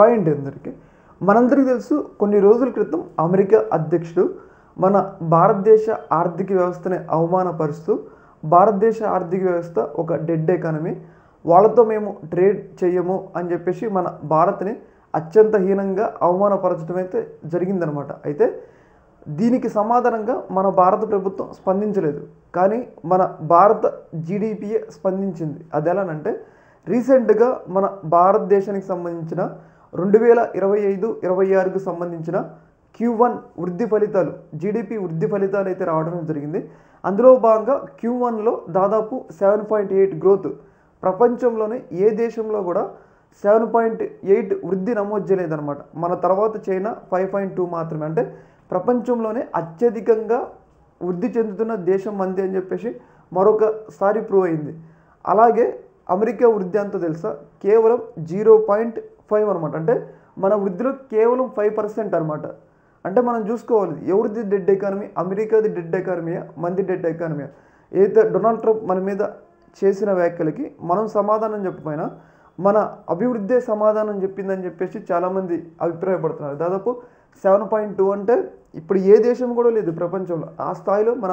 Point అందరికీ మనందరికీ తెలుసు కొన్ని రోజుల క్రితం అమెరికా అధ్యక్షుడు మన భారతదేశ ఆర్థిక వ్యవస్థని అవమానపరుస్తూ భారతదేశ ఆర్థిక వ్యవస్థ ఒక డెడ్ ఎకానమీ వాళ్ళతో మేము ట్రేడ్ చేయము అని చెప్పేసి మన భారత్ని అత్యంత హీనంగా అవమానపరచడం అయితే జరిగిందనమాట. అయితే దీనికి సమాధానంగా మన భారత ప్రభుత్వం స్పందించలేదు, కానీ మన భారత జీడిపియే స్పందించింది. అది ఎలానంటే రీసెంట్గా మన భారతదేశానికి సంబంధించిన 2025-26కు సంబంధించిన Q1 వృద్ధి ఫలితాలు, జీడిపి వృద్ధి ఫలితాలు అయితే రావడం జరిగింది. అందులో భాగంగా Q1లో దాదాపు 7.8 గ్రోత్. ప్రపంచంలోనే ఏ దేశంలో కూడా 7.8 వృద్ధి నమోదు చేయలేదన్నమాట. మన తర్వాత చైనా 5.2 మాత్రమే. అంటే ప్రపంచంలోనే అత్యధికంగా వృద్ధి చెందుతున్న దేశం మంది అని చెప్పేసి మరొకసారి ప్రూవ్ అయింది. అలాగే అమెరికా వృద్ధి అంతా తెలుసా, కేవలం 0.5 అనమాట. అంటే మన వృద్ధిలో కేవలం 5% అనమాట. అంటే మనం చూసుకోవాలి, ఎవరిది డెడ్ ఎకానమీ, అమెరికాది డెడ్ ఎకానమీయా, మంది డెడ్ ఎకానమీయా? అయితే డొనాల్డ్ ట్రంప్ మన మీద చేసిన వ్యాఖ్యలకి మనం సమాధానం చెప్పకపోయినా మన అభివృద్ధే సమాధానం చెప్పిందని చెప్పేసి చాలామంది అభిప్రాయపడుతున్నారు. దాదాపు 7.2 అంటే ఇప్పుడు ఏ దేశం కూడా లేదు ప్రపంచంలో. ఆ స్థాయిలో మన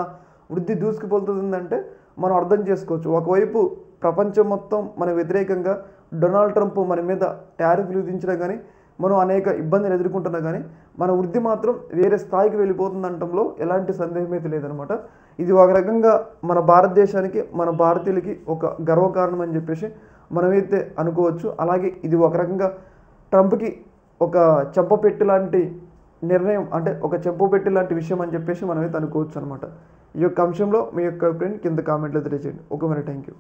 వృద్ధి దూసుకుపోతుందంటే మనం అర్థం చేసుకోవచ్చు. ఒకవైపు ప్రపంచం మొత్తం మన వ్యతిరేకంగా డొనాల్డ్ ట్రంప్ మన మీద టారిఫ్లు విధించినా కానీ, మనం అనేక ఇబ్బందులు ఎదుర్కొంటున్నా కానీ మన వృద్ధి మాత్రం వేరే స్థాయికి వెళ్ళిపోతుందంటంలో ఎలాంటి సందేహం అయితే లేదనమాట. ఇది ఒక రకంగా మన భారతదేశానికి, మన భారతీయులకి ఒక గర్వకారణం అని చెప్పేసి మనమైతే అనుకోవచ్చు. అలాగే ఇది ఒక రకంగా ట్రంప్కి ఒక చెంపపెట్టు లాంటి నిర్ణయం, అంటే ఒక చెంపపెట్టు లాంటి విషయం అని చెప్పేసి మనమైతే అనుకోవచ్చు అనమాట. ఈ యొక్క అంశంలో మీ యొక్క అభిప్రాయం కింద కామెంట్లో తెలియజేయండి. ఓకే మరి, థ్యాంక్ యూ.